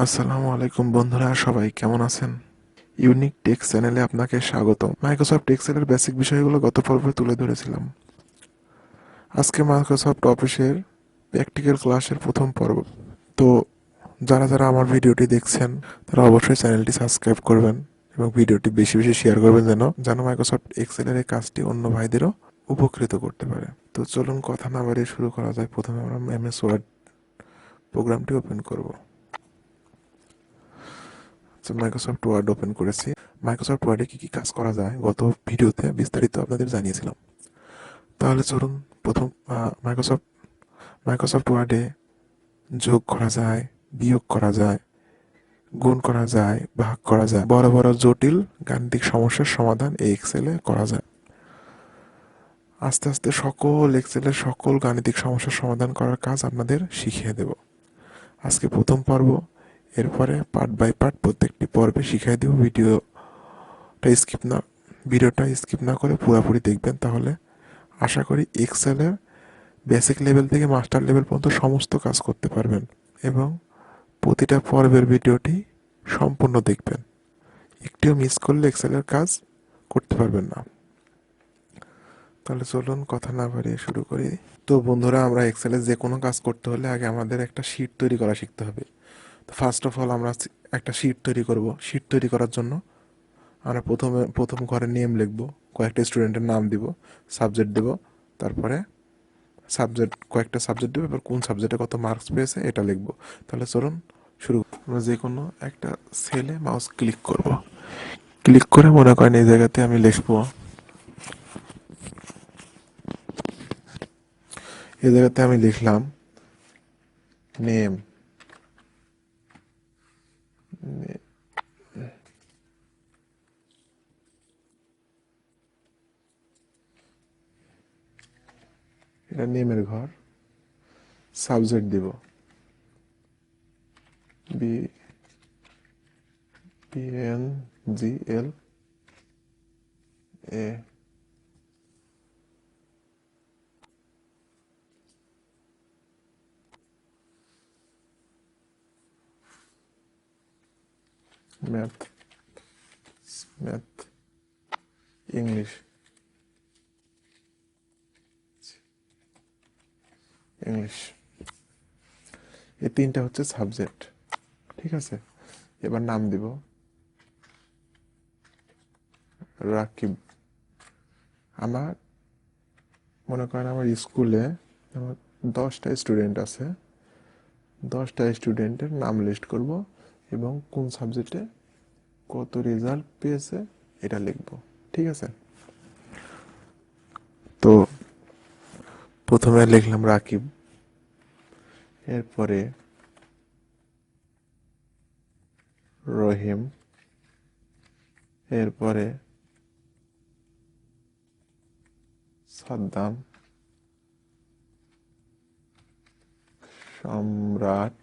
আসসালামু আলাইকুম বন্ধুরা, সবাই কেমন আছেন? ইউনিক টেক চ্যানেলে আপনাকে স্বাগত। মাইক্রোসফট এক্সেলের বেসিক বিষয়গুলো গত পর্বে তুলে ধরেছিলাম। আজকে মাইক্রোসফট অফিসের প্র্যাকটিক্যাল ক্লাসের প্রথম পর্ব। তো যারা যারা আমার ভিডিওটি দেখছেন তারা অবশ্যই চ্যানেলটি সাবস্ক্রাইব করবেন এবং ভিডিওটি বেশি বেশি শেয়ার করবেন যেন মাইক্রোসফট এক্সেলের এই কাজটি অন্য ভাইদেরও উপকৃত করতে পারে। তো চলুন কথা না বাড়িয়ে শুরু করা যায়। প্রথমে আমরা এমএস ওয়ার্ড প্রোগ্রামটি ওপেন করব। মাইক্রোসফট ওয়ার্ড ওপেন করেছি। মাইক্রোসফট ওয়ার্ডে কী কী কাজ করা যায় গত ভিডিওতে বিস্তারিত আপনাদের জানিয়েছিলাম। তাহলে চলুন প্রথম মাইক্রোসফট মাইক্রোসফট ওয়ার্ডে যোগ করা যায়, বিয়োগ করা যায়, গুণ করা যায়, ভাগ করা যায়, বড় বড় জটিল গাণিতিক সমস্যার সমাধান এই এক্সেলে করা যায়। আস্তে আস্তে এক্সেলের সকল গাণিতিক সমস্যার সমাধান করার কাজ আপনাদের শিখিয়ে দেব। আজকে প্রথম পর্ব, এরপরে পার্ট বাই পার্ট প্রত্যেকটি পর্বে শিখিয়ে দেব। ভিডিওটা স্কিপ না করে পুরোপুরি দেখবেন, তাহলে আশা করি এক্সেলের বেসিক লেভেল থেকে মাস্টার লেভেল পর্যন্ত সমস্ত কাজ করতে পারবেন এবং প্রতিটা পর্বের ভিডিওটি সম্পূর্ণ দেখবেন। একটিও মিস করলে এক্সেলের কাজ করতে পারবেন না। তাহলে চলুন কথা না বাড়িয়ে শুরু করি। তো বন্ধুরা, আমরা এক্সেলে যে কোনো কাজ করতে হলে আগে আমাদের একটা শিট তৈরি করা শিখতে হবে। তো ফার্স্ট অফ অল আমরা একটা শিট তৈরি করব। শিট তৈরি করার জন্য আমরা প্রথম ঘরে নেম লিখব, কয়েকটা স্টুডেন্টের নাম দিব, সাবজেক্ট দেব, তারপরে কয়েকটা সাবজেক্ট দেবো, এবার কোন সাবজেক্টে কত মার্কস পেয়েছে এটা লিখবো। তাহলে চলুন শুরু। আমরা যে কোনো একটা সেলে মাউস ক্লিক করব। ক্লিক করে মনে করেন এই জায়গাতে আমি লিখবো, এই জায়গাতে আমি লিখলাম নেম। এটা নেমের ঘর। সাবজেক্ট দিব বি PNGL এ। ম্যাথ, ম্যাথ, ইংলিশ, ইংলিশ, এই তিনটা হচ্ছে সাবজেক্ট। ঠিক আছে, এবার নাম দিব রাকিব। আমার মনে করেন আমার স্কুলে আমার 10টা স্টুডেন্ট আছে, 10টা স্টুডেন্টের নাম লিস্ট করব এবং কোন সাবজেক্টে কত রেজাল্ট পেয়েছে এটা লিখব। ঠিক আছে, তো প্রথমে লিখলাম রাকিব, এরপরে রহিম, এরপরে সাদ্দাম, সম্রাট,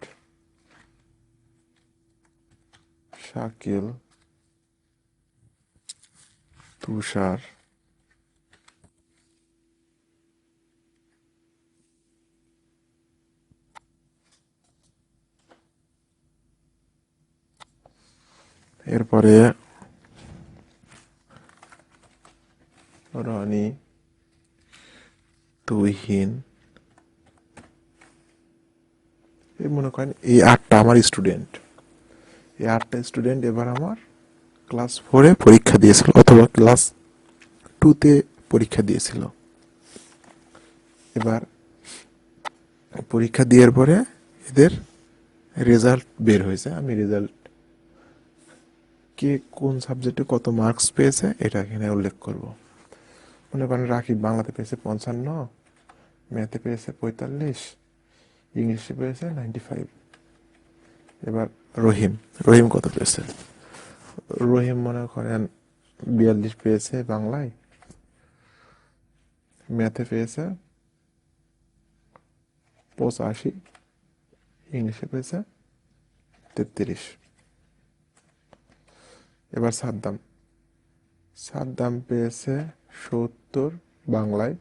শাকিল, তুষার, এরপরে রনি, তুহিন। এই মনে করেন এই 8টা আমার স্টুডেন্ট। এই 8টা স্টুডেন্ট এবার আমার ক্লাস 4-এ পরীক্ষা দিয়েছিল অথবা ক্লাস 2-তে পরীক্ষা দিয়েছিল। এবার পরীক্ষা দেওয়ার পরে এদের রেজাল্ট বের হয়েছে। আমি রেজাল্ট কে কোন সাবজেক্টে কত মার্কস পেয়েছে এটা এখানে উল্লেখ করব। মনে করেন রাকিব বাংলাতে পেয়েছে 55, ম্যাথে পেয়েছে 45, ইংলিশে পেয়েছে 95। এবার রহিম, রহিম কত পেয়েছে? রহিম মনে করেন 42 পেয়েছে বাংলায়, ম্যাথে পেয়েছে 85, ইংলিশে পেয়েছে 33। এবার সাদ্দাম, সাদ্দাম পেয়েছে 70 বাংলায়,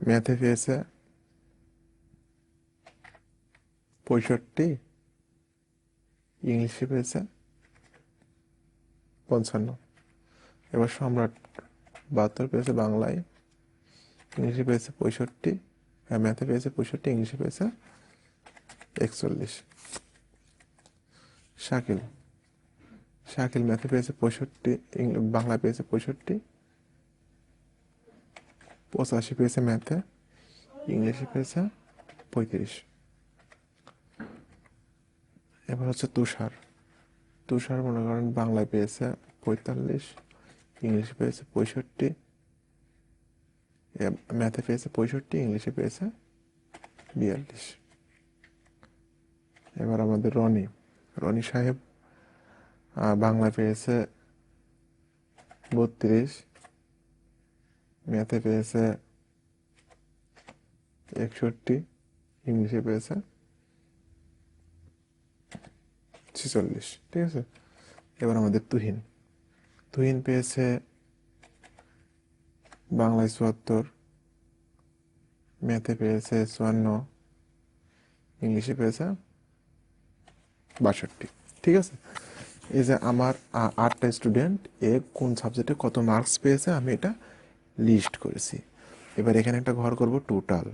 ম্যাথে পেয়েছে 65, ইংলিশে পেয়েছে 55। এবার সম্রাট 72 পেয়েছে বাংলায়, ইংলিশে পেয়েছে 65, ম্যাথে পেয়েছে 65, ইংলিশে পেয়েছে 41। শাকিল শাকিল ম্যাথে পেয়েছে 65, বাংলায় পেয়েছে 65, 85 পেয়েছে ম্যাথে, ইংলিশে পেয়েছে 35। এবার হচ্ছে তুষার মনে করেন বাংলায় পেয়েছে 45, ইংলিশে পেয়েছে 65, ম্যাথে পেয়েছে 65, ইংলিশে পেয়েছে 42। এবার আমাদের রনি সাহেব বাংলায় পেয়েছে 32, ম্যাথে পেয়েছে 61, ইংলিশে পেয়েছে 46। ঠিক আছে। এবার আমাদের তুহিন পেয়েছে বাংলায় 74, ম্যাথে পেয়েছে 54, ইংলিশে পেয়েছে 62। ঠিক আছে। এই যে আমার 8টা স্টুডেন্ট কোন সাবজেক্টে কত মার্কস পেয়েছে আমি এটা লিস্ট করেছি। এবার এখানে একটা ঘর করব টোটাল।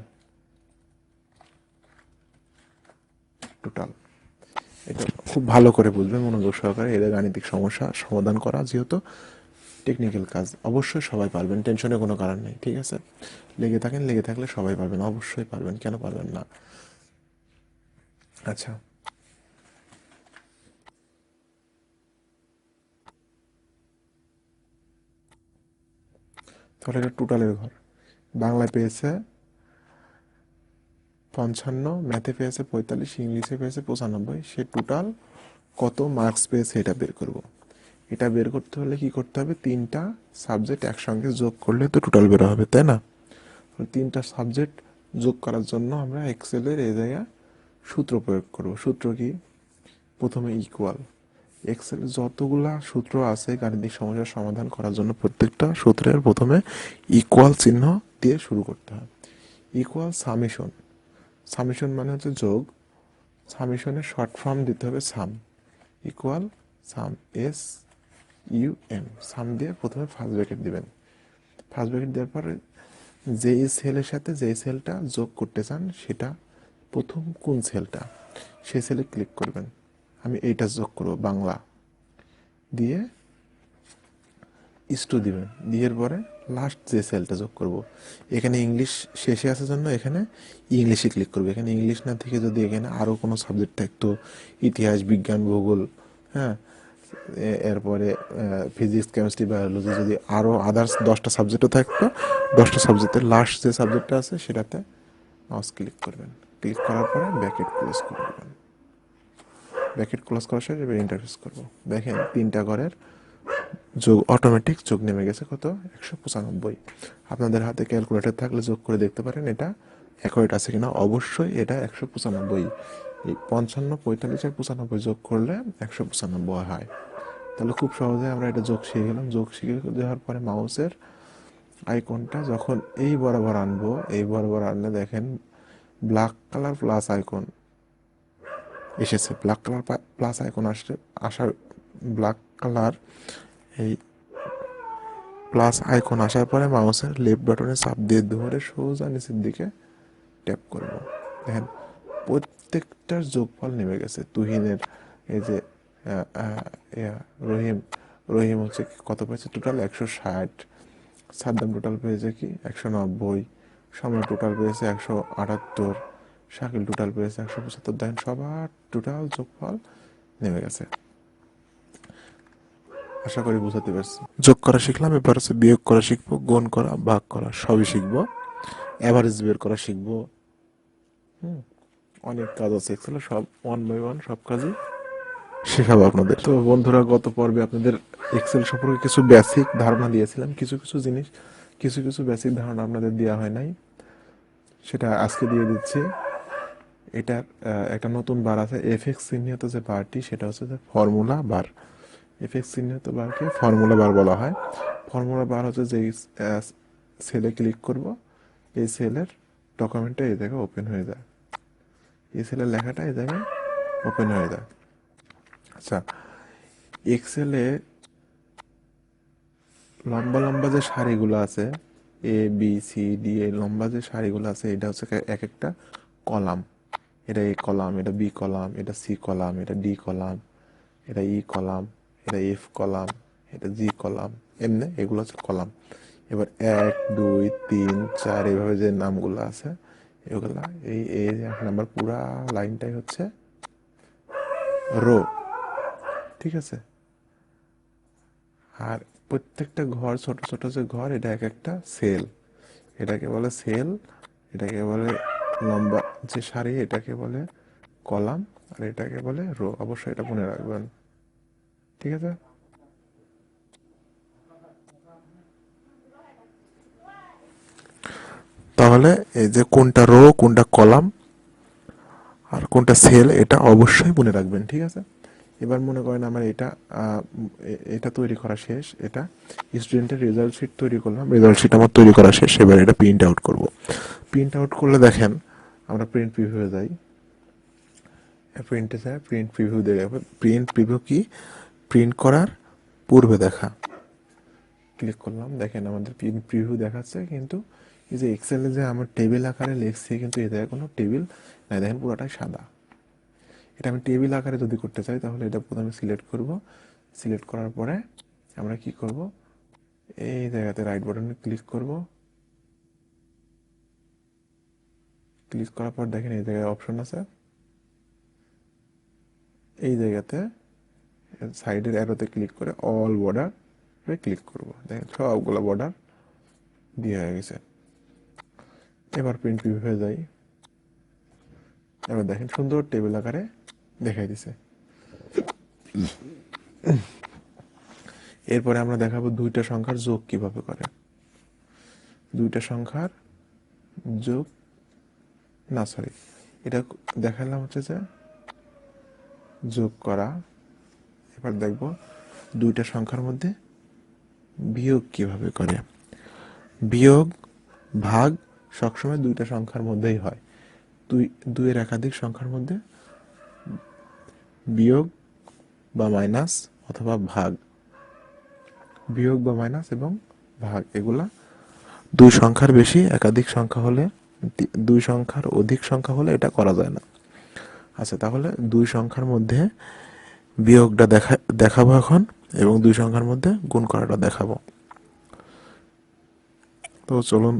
এটা খুব ভালো করে বুঝবেন, মনোযোগ সহকারে। এদের গাণিতিক সমস্যা সমাধান করা যেহেতু টেকনিক্যাল কাজ, অবশ্যই সবাই পারবেন, টেনশনের কোনো কারণ নেই। ঠিক আছে, লেগে থাকলে সবাই পারবেন, অবশ্যই পারবেন, কেন পারবেন না। আচ্ছা, তাহলে এটা টোটালের ঘর। বাংলায় পেয়েছে 55, ম্যাথে পেয়েছে 45, ইংলিশে পেয়েছে 95, সে টোটাল কত মার্কস পেয়েছে এটা বের করব। এটা বের করতে হলে কি করতে হবে, 3টা সাবজেক্ট একসঙ্গে যোগ করলে তো টোটাল বের হবে, তাই না? 3টা সাবজেক্ট যোগ করার জন্য আমরা এক্সেলের এই জায়গায় সূত্র প্রয়োগ করব। সূত্র কি? প্রথমে ইকুয়াল। এক্সেল যতগুলা সূত্র আছে গাণিতিক সমস্যার সমাধান করার জন্য প্রত্যেকটা সূত্রের প্রথমে ইকুয়াল চিহ্ন দিয়ে শুরু করতে হয়। ইকুয়াল সামেশন মানে হচ্ছে যোগ, সামেশনের শর্ট ফর্ম দিতে হবে সাম। ইকুয়াল সাম, SUM, সাম দিয়ে প্রথমে ফার্স্ট ব্র্যাকেট দিবেন। ফার্স্ট ব্র্যাকেট দেওয়ার পরে যেই সেলের সাথে যেই সেলটা যোগ করতে চান সেটা প্রথম কোন সেলটা সেই সেলে ক্লিক করবেন। আমি এইটা যোগ করব বাংলা দিয়ে ইস্টু দিবেন, দিয়ে পরে লাস্ট যে সেলটা যোগ করব। এখানে ইংলিশ শেষে আসার জন্য এখানে ইংলিশে ক্লিক করবে। এখানে ইংলিশ না থেকে যদি এখানে আরও কোনো সাবজেক্ট থাকতো, ইতিহাস, বিজ্ঞান, ভূগোল, হ্যাঁ, এরপরে ফিজিক্স, কেমিস্ট্রি, বায়োলজি, যদি আরও আদার্স 10টা সাবজেক্টও থাকতো, 10টা সাবজেক্টের লাস্ট যে সাবজেক্টটা আছে সেটাতে মাউস ক্লিক করবেন। ক্লিক করার পরে ব্র্যাকেট ক্লোজ করে দেবেন। ব্র্যাকেট ক্লোজ করার সাথে এবার ইন্টারফেস করবো। দেখেন 3টা ঘরের যোগ অটোমেটিক যোগ নেমে গেছে কত, 195। আপনাদের হাতে ক্যালকুলেটর থাকলে যোগ করে দেখতে পারেন এটা অ্যাকুরেট আছে কিনা। অবশ্যই এটা 195। এই 55, 45 আর 95 যোগ করলে 195 হয়। তাহলে খুব সহজে আমরা এটা যোগ শিখে গেলাম। যোগ শিখে দেওয়ার পরে মাউসের আইকনটা যখন এই বরাবর আনবো, এই বরাবর আনলে দেখেন ব্ল্যাক কালার প্লাস আইকন এসেছে। ব্ল্যাক কালার প্লাস আইকন আসার ব্ল্যাক কালার এই প্লাস আইকন আসার পরে মাউসের লেফট বাটনে চাপ দিয়ে ধরে সোজা নিচের দিকে ট্যাপ করব। দেখেন প্রত্যেকটার যোগফল নেমে গেছে। তুহিনের এই যে রহিম রহিম হচ্ছে কত পেয়েছে টোটাল 160, সাদ্দাম টোটাল পেয়েছে কি 190, সম্রাট টোটাল পেয়েছে 178, শাকিল টোটাল পেয়েছে 175। দেখেন সবার টোটাল যোগফল নেমে গেছে। আশা করি বুঝাতে পারছি। যোগ করা শিখলাম, এবার হচ্ছে বিয়োগ করা শিখবো, গুণ করা, ভাগ করা সবই শিখবো, অ্যাভারেজ বের করা শিখবো। অনেক কাজ আছে এক্সেলে, সব 1 বাই 1 সব কাজই শেখাবো আপনাদের। তো বন্ধুরা, গত পর্বে আপনাদের এক্সেল সম্পর্কে কিছু বেসিক ধারণা দিয়েছিলাম। কিছু বেসিক ধারণা আপনাদের দেওয়া হয় নাই, সেটা আজকে দিয়ে দিচ্ছি। এটার একটা নতুন বার আছে, এফএক্স চিহ্নিত যে বারটি সেটা হচ্ছে যে ফর্মুলা বার। এফএক্স চিহ্নিত বারকে ফর্মুলা বার বলা হয়। ফর্মুলা বার হচ্ছে যেই সেলে ক্লিক করব, এই সেলের ডকুমেন্টটা এই জায়গায় ওপেন হয়ে যায়, এই সেলের লেখাটা এই জায়গায় ওপেন হয়ে যায়। আচ্ছা, এক্সেলে লম্বা লম্বা যে সারিগুলো আছে, A B C D এই লম্বা যে সারিগুলো আছে, এটা হচ্ছে এক একটা কলাম। এটা A কলাম, এটা B কলাম, এটা C কলাম, এটা D কলাম, এটা E কলাম, এটা F কলাম, এটা G কলাম, এমনি এগুলো হচ্ছে কলাম। এবার 1 2 3 4 এইভাবে যে নামগুলো আছে এগুলা, এই এই 1 নাম্বার পুরা লাইনটাই হচ্ছে রো। ঠিক আছে, আর প্রত্যেকটা ঘর, ছোট ছোট যে ঘর, এটা এক একটা সেল। এটাকে বলে সেল, এটাকে বলে লম্বা যে সারি, এটাকে বলে কলাম, আর এটাকে বলে রো। অবশ্যই এটা মনে রাখবেন। ঠিক আছে, তাহলে এই যে কোনটা রো, কোনটা কলাম, আর কোনটা সেল, এটা অবশ্যই মনে রাখবেন। ঠিক আছে, এবার মনে করেন আমার এটা তৈরি করা শেষ। এটা স্টুডেন্টের রেজাল্ট শিট তৈরি করলাম, রেজাল্ট শিট আমার তৈরি করা শেষ। এবার এটা প্রিন্ট আউট করব। প্রিন্ট আউট করলে দেখেন, আমরা প্রিন্ট প্রিভিউ যাই, প্রিন্টে যায়, প্রিন্ট প্রিভিউ দেখে। প্রিন্ট প্রিভিউ কি? প্রিন্ট করার পূর্বে দেখা। ক্লিক করলাম, দেখেন আমাদের প্রিন্ট প্রিভিউ দেখাচ্ছে, কিন্তু এই যে এক্সেলে যে আমার টেবিল আকারে লিখছি, কিন্তু এতে কোনো টেবিল নাই, দেখেন পুরোটাই সাদা। এটা আমি টেবিল আকারে যদি করতে চাই, তাহলে এটা প্রথমে সিলেক্ট করব। সিলেক্ট করার পরে আমরা কি করব, এই জায়গাতে রাইট বাটনে ক্লিক করব। ক্লিক করার পর দেখেন এই জায়গায় অপশন আছে, এই জায়গাতে সাইডের অ্যারোতে ক্লিক করে অল বর্ডার ক্লিক করব। দেখেন সবগুলো বর্ডার দিয়ে হয়ে গেছে। এবার প্রিন্ট প্রিভিউ হয়ে যাই। এবার দেখেন সুন্দর টেবিল আকারে দেখাই দিছে। এরপরে আমরা দেখাবো দুইটা সংখ্যার যোগ কিভাবে করে। দুইটা সংখ্যার যোগ, না সরি, এটা দেখালাম হচ্ছে যে যোগ করা। এবার দেখব দুইটা সংখ্যার মধ্যে বিয়োগ কিভাবে করে। বিয়োগ ভাগ সবসময় দুইটা সংখ্যার মধ্যেই হয়। দুইয়ের একাধিক সংখ্যার মধ্যে বিয়োগ বা মাইনাস অথবা ভাগ, বিয়োগ বা মাইনাস এবং ভাগ, এগুলা দুই সংখ্যার বেশি একাধিক সংখ্যা হলে, দুই সংখ্যার অধিক সংখ্যা হলে এটা করা যায় না। আচ্ছা, তাহলে দুই সংখ্যার মধ্যে বিয়োগটা দেখাবো এখন, এবং দুই সংখ্যার মধ্যে গুণ করাটা দেখাবো। তো চলুন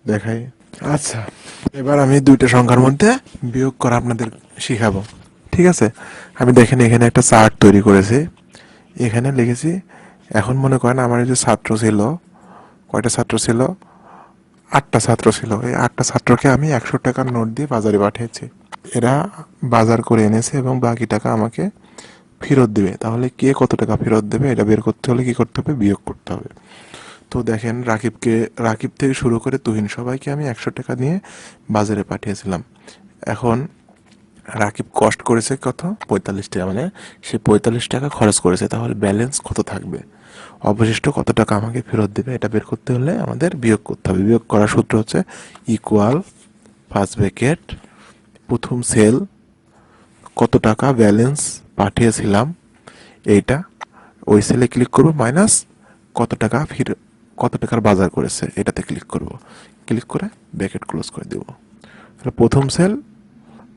দেখাই। আচ্ছা, এবার আমি দুইটা সংখ্যার মধ্যে বিয়োগ করা আপনাদের শিখাবো। ঠিক আছে, আমি দেখেন এখানে একটা চার্ট তৈরি করেছি। এখানে লিখেছি, এখন মনে করেন আমার এই যে ছাত্র ছিল, কয়টা ছাত্র ছিল? 8টা ছাত্র ছিল। এই 8টা ছাত্রকে আমি 100 টাকার নোট দিয়ে বাজারে পাঠিয়েছি। এরা বাজার করে এনেছে এবং বাকি টাকা আমাকে ফেরত দিবে। তাহলে কে কত টাকা ফেরত দেবে এটা বের করতে হলে কি করতে হবে? বিয়োগ করতে হবে। তো দেখেন, রাকিব থেকে শুরু করে তুহিন সবাইকে আমি 100 টাকা নিয়ে বাজারে পাঠিয়েছিলাম। এখন রাকিব কষ্ট করেছে কত? 45 টাকা, মানে সে 45 টাকা খরচ করেছে। তাহলে ব্যালেন্স কত থাকবে, অবশিষ্ট কত টাকা আমাকে ফেরত দেবে, এটা বের করতে হলে আমাদের বিয়োগ করতে হবে। বিয়োগ করার সূত্র হচ্ছে ইকুয়াল, ফার্স্ট ব্র্যাকেট, প্রথম সেল, কত টাকা ব্যালেন্স পাঠিয়েছিলাম এইটা, ওই সেলে ক্লিক করব, মাইনাস কত টাকা কত টাকার বাজার করেছে এটাতে ক্লিক করব। ক্লিক করে ব্র্যাকেট ক্লোজ করে দেব। তাহলে প্রথম সেল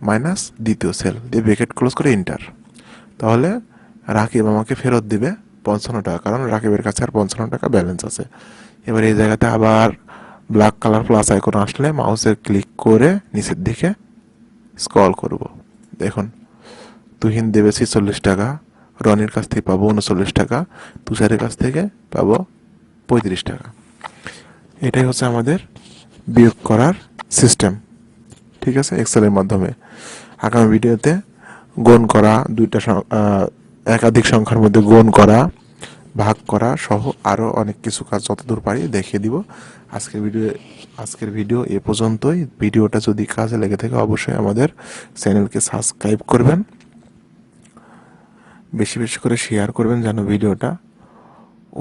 মাইনাস দ্বিতীয় সেল দিয়ে ব্র্যাকেট ক্লোজ করে এন্টার। তাহলে রাকিব আমাকে ফেরত দিবে 55 টাকা, কারণ রাকিবের কাছে আর 55 টাকা ব্যালেন্স আছে। এবার এই জায়গাতে আবার ব্ল্যাক কালার প্লাস আইকন আসলে মাউসের ক্লিক করে নিচের দিকে স্ক্রল করব। দেখুন, তুহিন দেবে 46 টাকা, রনির কাছ থেকে পাবো 39 টাকা, তুষারের কাছ থেকে পাবো 35 টাকা। এটাই হচ্ছে আমাদের বিয়োগ করার সিস্টেম। ঠিক আছে, এক্সেলের মাধ্যমে। আগামী ভিডিওতে গুণ করা, একাধিক সংখ্যার মধ্যে গুণ করা, ভাগ করা সহ আরও অনেক কিছু কাজ যতদূর পারি দেখিয়ে দিব। আজকের ভিডিও এ পর্যন্তই। ভিডিওটা যদি কাজে লেগে থাকে অবশ্যই আমাদের চ্যানেলকে সাবস্ক্রাইব করবেন, বেশি বেশি করে শেয়ার করবেন যেন ভিডিওটা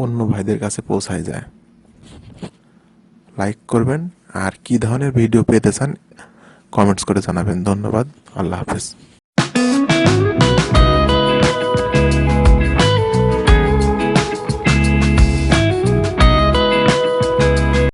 অন্য ভাইদের কাছে পৌঁছায় যায়। লাইক করবেন, আর কি ধরনের ভিডিও পেতে চান কমেন্টস করে জানাবেন। ধন্যবাদ, আল্লাহ হাফেজ।